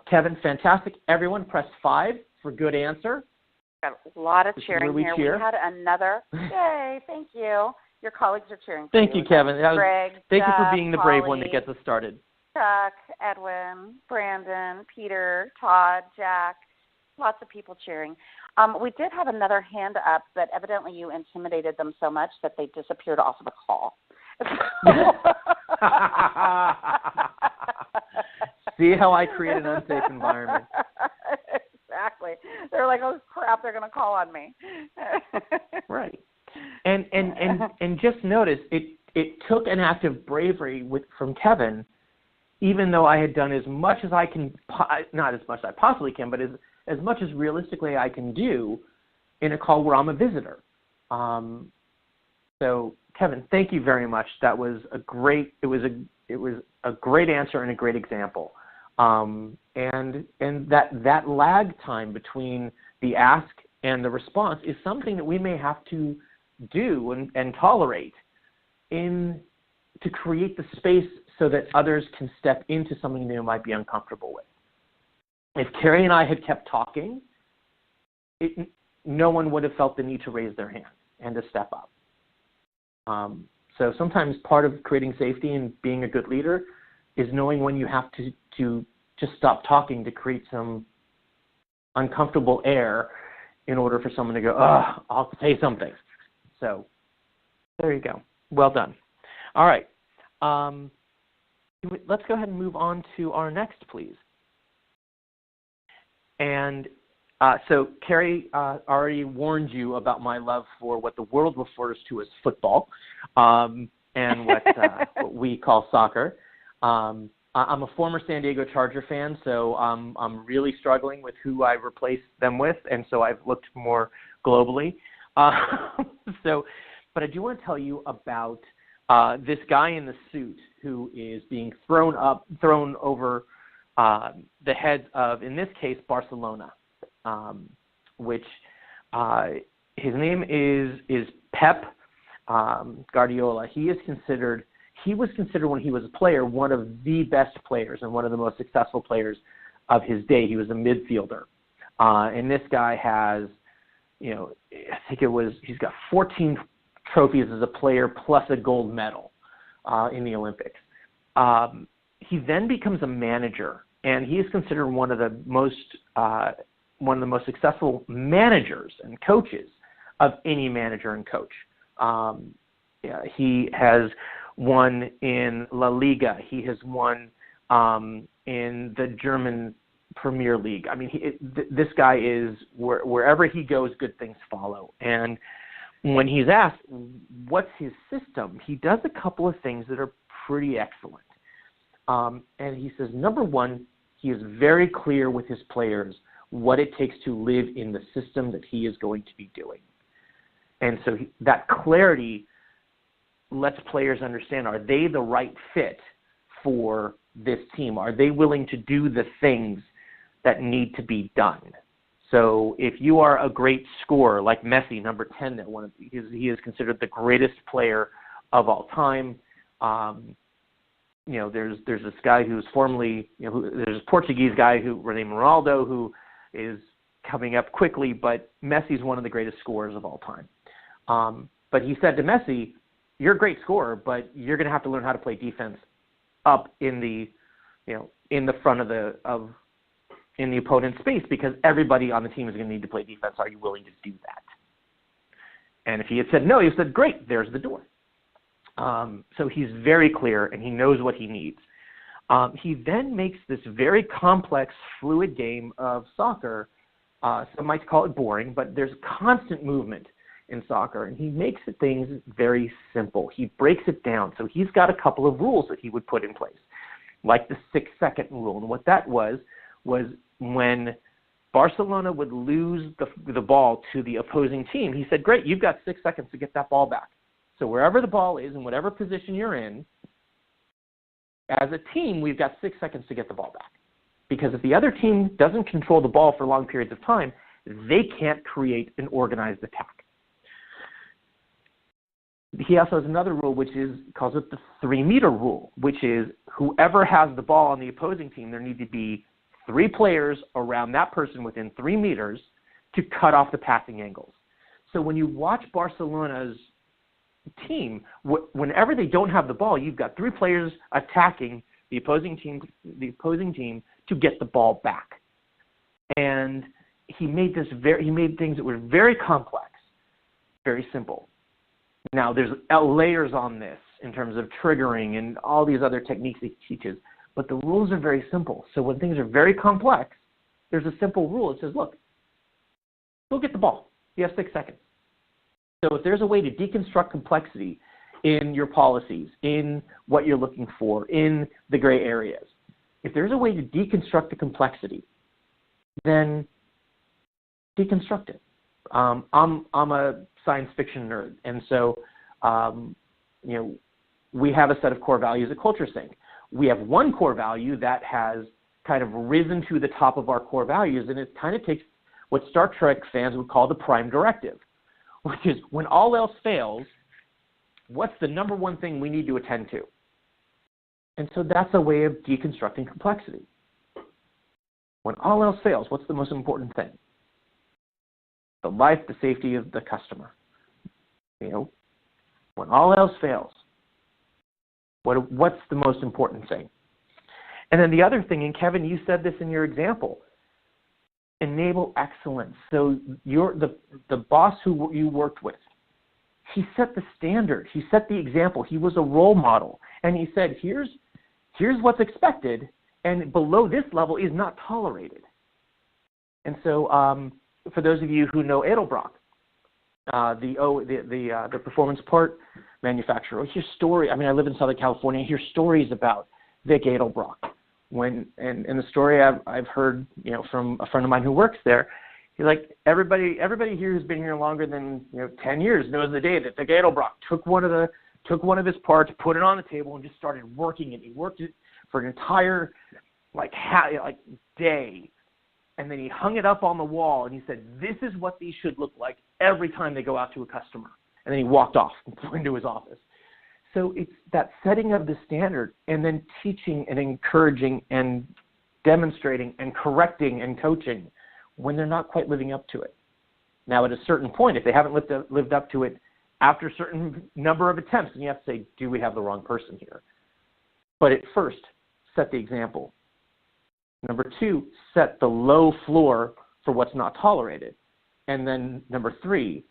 Kevin, fantastic. Everyone, press 5 for good answer.
Got a lot of cheering here.
Cheer.
We had another. Yay! Thank you. Your colleagues are cheering.
Thank you, Kevin.
Greg,
thank
Jeff,
you for being the
Holly,
brave one that gets us started.
Chuck, Edwin, Brandon, Peter, Todd, Jack. Lots of people cheering. We did have another hand up, but evidently you intimidated them so much that they disappeared off of the call.
See how I create an unsafe environment.
Exactly. They're like, oh crap, they're going to call on me.
Right. And just notice it took an act of bravery from Kevin, even though I had done as much as I can, not as much as I possibly can, but as much as realistically I can do in a call where I'm a visitor. So Kevin, thank you very much. That was a great answer and a great example. And that lag time between the ask and the response is something that we may have to do and tolerate to create the space so that others can step into something they might be uncomfortable with. If Carrie and I had kept talking, no one would have felt the need to raise their hand and to step up. So sometimes part of creating safety and being a good leader is knowing when you have to just stop talking to create some uncomfortable air in order for someone to go, I'll say something. So there you go. Well done. All right. Let's go ahead and move on to our next, please. And so Carrie already warned you about my love for what the world refers to as football, and what we call soccer. I'm a former San Diego Charger fan, so I'm really struggling with who I replaced them with, and so I've looked more globally. But I do want to tell you about this guy in the suit who is being thrown over the heads of, in this case, Barcelona, which his name is Pep Guardiola. He was considered when he was a player one of the best players and one of the most successful players of his day. He was a midfielder, and this guy has, I think he's got 14 trophies as a player plus a gold medal in the Olympics. He then becomes a manager, and he is considered one of the most successful managers and coaches of any manager and coach. He has won in La Liga. He has won in the German Premier League. I mean, this guy is, wherever he goes, good things follow. And when he's asked what's his system, he does a couple of things that are pretty excellent. And he says, number one, he is very clear with his players what it takes to live in the system that he is going to be doing. And so that clarity lets players understand, are they the right fit for this team? Are they willing to do the things that need to be done? So if you are a great scorer like Messi, number 10, he is considered the greatest player of all time. There's this guy who's formerly, there's a Portuguese guy named Ronaldo who is coming up quickly, but Messi's one of the greatest scorers of all time. But he said to Messi, you're a great scorer, but you're going to have to learn how to play defense up in the front in the opponent's space, because everybody on the team is going to need to play defense. Are you willing to do that? And if he had said no, he said, great, there's the door. So he's very clear, and he knows what he needs. He then makes this very complex, fluid game of soccer. Some might call it boring, but there's constant movement in soccer, and he makes things very simple. He breaks it down. So he's got a couple of rules that he would put in place, like the 6-second rule. And what that was when Barcelona would lose the ball to the opposing team, he said, great, you've got 6 seconds to get that ball back. So wherever the ball is, in whatever position you're in, as a team, we've got 6 seconds to get the ball back. Because if the other team doesn't control the ball for long periods of time, they can't create an organized attack. He also has another rule, which calls it the 3-meter rule, which is whoever has the ball on the opposing team, there need to be 3 players around that person within 3 meters to cut off the passing angles. So when you watch Barcelona's team, whenever they don't have the ball, you've got 3 players attacking the opposing team to get the ball back. And he made things that were very complex, very simple. Now, there's layers on this in terms of triggering and all these other techniques he teaches, but the rules are very simple. So when things are very complex, there's a simple rule. It says, look, go get the ball. You have 6 seconds. So if there's a way to deconstruct complexity in your policies, in what you're looking for, in the gray areas, if there's a way to deconstruct the complexity, then deconstruct it. I'm a science fiction nerd, and so we have a set of core values at CultureSync. We have one core value that has kind of risen to the top of our core values, and it kind of takes what Star Trek fans would call the prime directive, which is when all else fails, what's the number one thing we need to attend to? And so that's a way of deconstructing complexity. When all else fails, what's the most important thing? The life, the safety of the customer. When all else fails, what's the most important thing? And then the other thing, and Kevin, you said this in your example, enable excellence. So the boss who you worked with, he set the standard. He set the example. He was a role model. And he said, here's what's expected, and below this level is not tolerated. And so for those of you who know Edelbrock, the performance part manufacturer, I hear story. I mean, I live in Southern California. I hear stories about Vic Edelbrock. And the story I've heard, from a friend of mine who works there, he's like, everybody here who's been here longer than 10 years knows the day that Vic Edelbrock took one of his parts, put it on the table, and just started working it. He worked it for an entire day. And then he hung it up on the wall, and he said, this is what these should look like every time they go out to a customer. And then he walked off into his office. So it's that setting of the standard and then teaching and encouraging and demonstrating and correcting and coaching when they're not quite living up to it. Now, at a certain point, if they haven't lived up to it after a certain number of attempts, then you have to say, do we have the wrong person here? But at first, set the example. Number 2, set the low floor for what's not tolerated. And then number 3,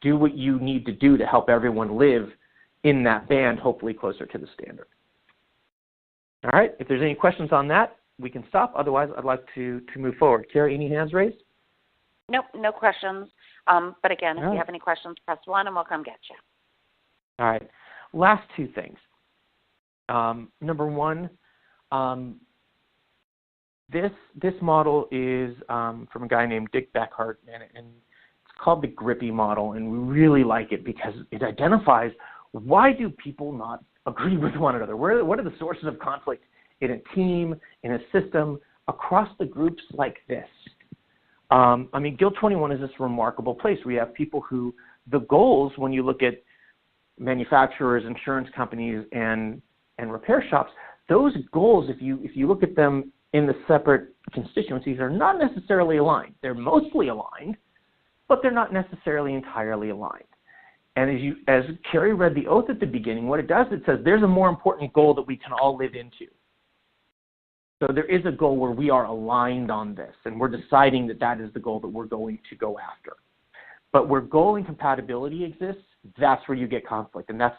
do what you need to do to help everyone live in that band, hopefully closer to the standard. All right, if there's any questions on that, we can stop. Otherwise, I'd like to move forward. Carrie, any hands raised?
Nope, no questions. But again, if you have any questions, press 1 and we'll come get you.
All right, last 2 things. Number 1, this model is from a guy named Dick Beckhart, and it's called the Grippy model, and we really like it because it identifies why do people not agree with one another? What are the sources of conflict in a team, in a system, across the groups like this? Guild 21 is this remarkable place where you have people who, the goals, when you look at manufacturers, insurance companies, and repair shops, those goals, if you look at them in the separate constituencies, are not necessarily aligned. They're mostly aligned, but they're not necessarily entirely aligned. And as Carrie read the oath at the beginning, what it does, it says there's a more important goal that we can all live into. So there is a goal where we are aligned on this, and we're deciding that is the goal that we're going to go after. But where goal incompatibility exists, that's where you get conflict. And that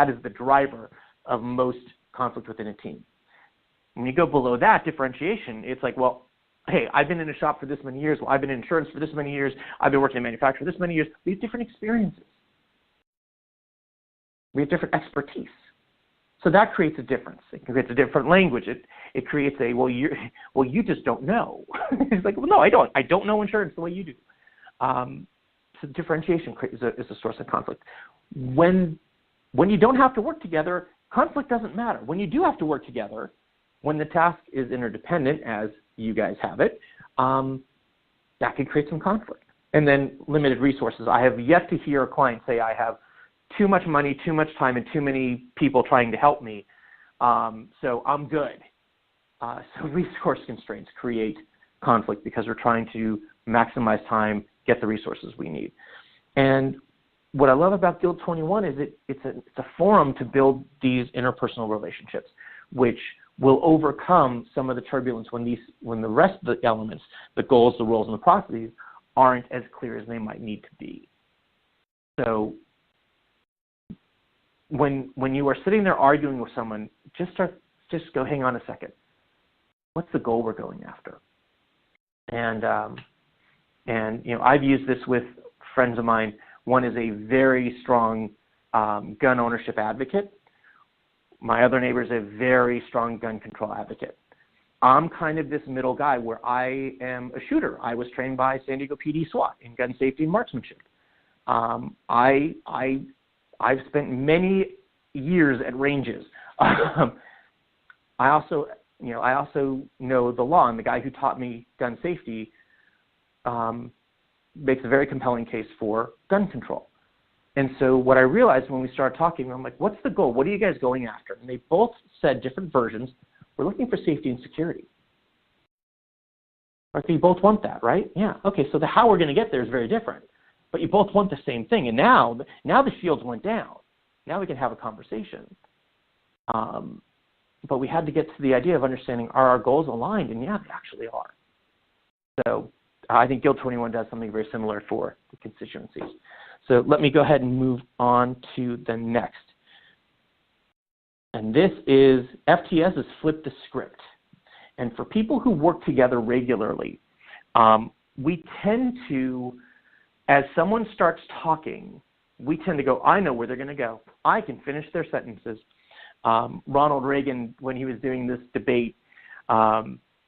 is the driver of most conflict within a team. When you go below that differentiation, it's like, well, hey, I've been in a shop for this many years. Well, I've been in insurance for this many years. I've been working in manufacturing for this many years. We have different experiences. We have different expertise. So that creates a difference. It creates a different language. It creates a, well, you just don't know. It's like, well, no, I don't. I don't know insurance the way you do. So differentiation is a source of conflict. When you don't have to work together, conflict doesn't matter. When you do have to work together, when the task is interdependent, as you guys have it, that can create some conflict. And then limited resources. I have yet to hear a client say, I have too much money, too much time, and too many people trying to help me, so I'm good. So resource constraints create conflict because we're trying to maximize time, get the resources we need. And what I love about Guild 21 is it's a forum to build these interpersonal relationships, which will overcome some of the turbulence when the rest of the elements, the goals, the roles, and the processes aren't as clear as they might need to be. So when you are sitting there arguing with someone, just go, hang on a second. What's the goal we're going after? And I've used this with friends of mine. One is a very strong gun ownership advocate. My other neighbor is a very strong gun control advocate. I'm kind of this middle guy where I am a shooter. I was trained by San Diego PD SWAT in gun safety and marksmanship. I've spent many years at ranges. I also know the law, and the guy who taught me gun safety makes a very compelling case for gun control. And so what I realized when we started talking, I'm like, what's the goal? What are you guys going after? And they both said different versions. We're looking for safety and security. Okay, you both want that, right? Yeah. Okay, so the how we're going to get there is very different. But you both want the same thing. And now the shields went down. Now we can have a conversation. But we had to get to the idea of understanding, are our goals aligned? And yeah, they actually are. So I think Guild 21 does something very similar for the constituencies. So let me go ahead and move on to the next. And this is, FTS is flip the script. And for people who work together regularly, we tend to, as someone starts talking, we tend to go, I know where they're going to go. I can finish their sentences. Ronald Reagan, when he was doing this debate,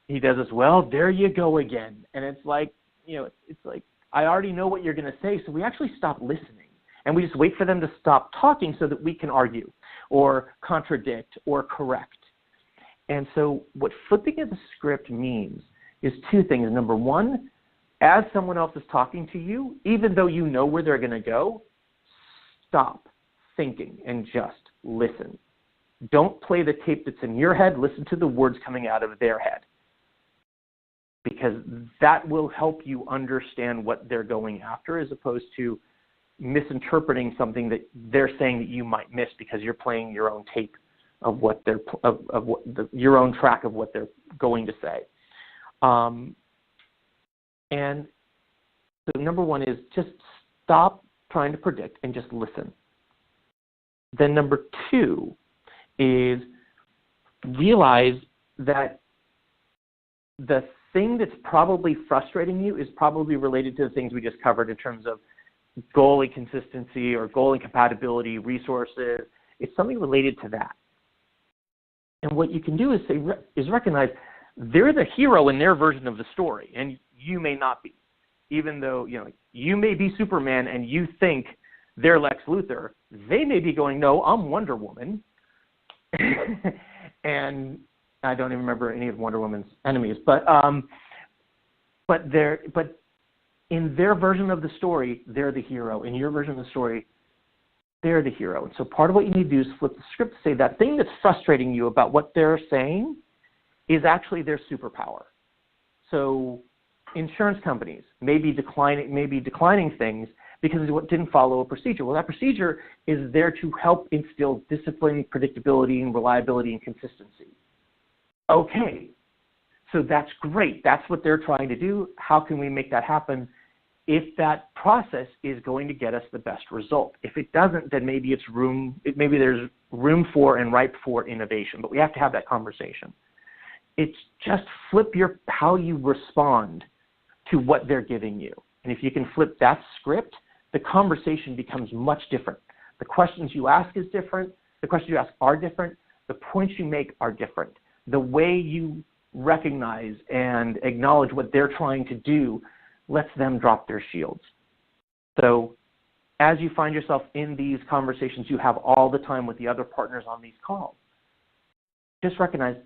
he does this, well, there you go again. And it's like, it's like, I already know what you're going to say, so we actually stop listening. And we just wait for them to stop talking so that we can argue or contradict or correct. And so what flipping of the script means is two things. Number one, as someone else is talking to you, even though you know where they're going to go, stop thinking and just listen. Don't play the tape that's in your head. Listen to the words coming out of their head, because that will help you understand what they're going after, as opposed to misinterpreting something that they're saying that you might miss because you're playing your own tape of what they're your own track of what they're going to say. And so number one is just stop trying to predict and just listen. Then number two is realize that the thing that's probably frustrating you is probably related to the things we just covered in terms of goal inconsistency or goal incompatibility, resources. It's something related to that. And what you can do is recognize they're the hero in their version of the story, and you may not be. Even though you may be Superman and you think they're Lex Luthor, they may be going, no, I'm Wonder Woman. And I don't even remember any of Wonder Woman's enemies, but in their version of the story, they're the hero. In your version of the story, they're the hero. And so part of what you need to do is flip the script to say that thing that's frustrating you about what they're saying is actually their superpower. So insurance companies may be declining things because it didn't follow a procedure. Well, that procedure is there to help instill discipline, predictability, and reliability and consistency. Okay, so that's great. That's what they're trying to do. How can we make that happen? if that process is going to get us the best result. If it doesn't, then maybe maybe there's room for and ripe for innovation, but we have to have that conversation. It's just flip how you respond to what they're giving you. And if you can flip that script, the conversation becomes much different. The questions you ask is different. The questions you ask are different. The points you make are different. The way you recognize and acknowledge what they're trying to do lets them drop their shields. So as you find yourself in these conversations you have all the time with the other partners on these calls, just recognize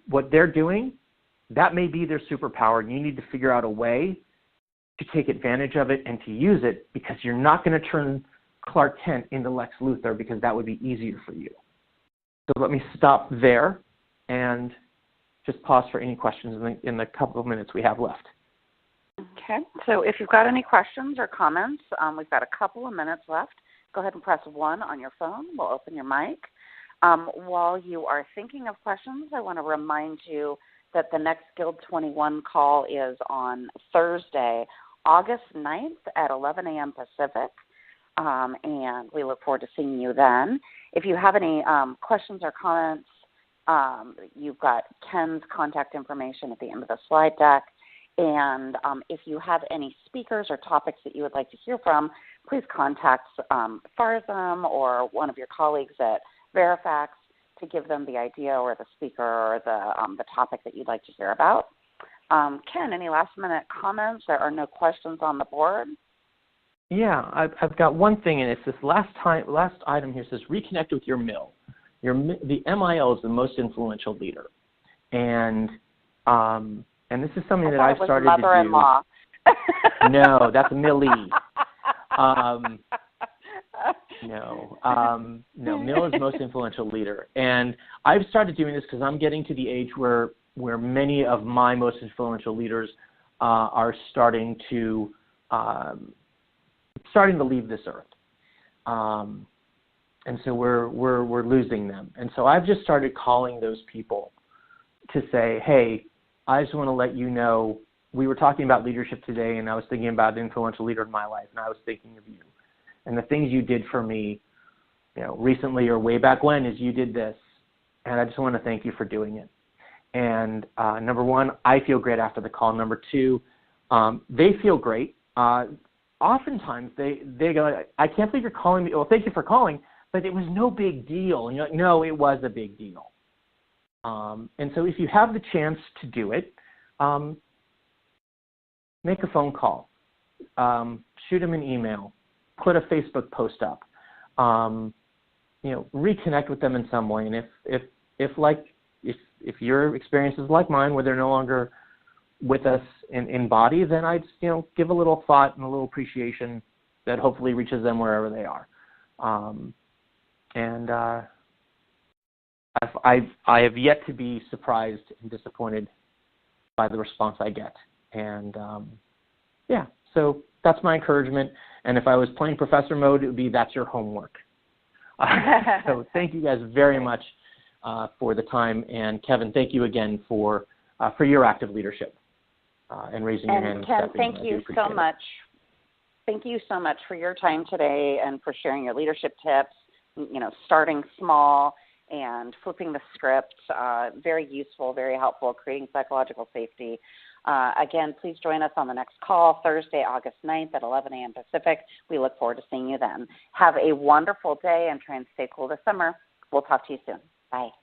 what they're doing, that may be their superpower, and you need to figure out a way to take advantage of it and to use it, because you're not going to turn Clark Kent into Lex Luthor, because that would be easier for you. So let me stop there and just pause for any questions in the couple of minutes we have left.
Okay, so if you've got any questions or comments, we've got a couple of minutes left. Go ahead and press 1 on your phone. We'll open your mic. While you are thinking of questions, I want to remind you that the next Guild 21 call is on Thursday, August 9th at 11 a.m. Pacific, and we look forward to seeing you then. If you have any questions or comments, you've got Ken's contact information at the end of the slide deck. And if you have any speakers or topics that you would like to hear from, please contact Farzam or one of your colleagues at Verifax to give them the idea or the speaker or the topic that you'd like to hear about. Ken, any last-minute comments? There are no questions on the board.
Yeah, I've got one thing, and it's this last item here says reconnect with your MIL. The MIL is the most influential leader, and this is something that I've started to do.
Mother-in-law.
No, that's Millie. No, Mill is the most influential leader, and I've started doing this because I'm getting to the age where many of my most influential leaders are starting to leave this earth, and so we're losing them. And so I've just started calling those people to say, hey, I just want to let you know, we were talking about leadership today, and I was thinking about an influential leader in my life, and I was thinking of you. And the things you did for me, recently or way back when, is you did this, and I just want to thank you for doing it. And number one, I feel great after the call. Number two, they feel great. Oftentimes they go, I can't believe you're calling me. Well, thank you for calling, but it was no big deal. And you're like, no, it was a big deal. And so if you have the chance to do it, make a phone call, shoot them an email, put a Facebook post up, reconnect with them in some way. And if your experience is like mine, where they're no longer with us in body, then I'd give a little thought and a little appreciation that hopefully reaches them wherever they are. I have yet to be surprised and disappointed by the response I get. And so that's my encouragement. And if I was playing professor mode, it would be that's your homework. So thank you guys very much for the time. And Kevin, thank you again for your active leadership and raising your hand.
And Ken, thank you so much. Thank you so much for your time today and for sharing your leadership tips, starting small and flipping the script. Very useful, very helpful, creating psychological safety. Again, please join us on the next call, Thursday, August 9th at 11 a.m. Pacific. We look forward to seeing you then. Have a wonderful day and try and stay cool this summer. We'll talk to you soon. Bye.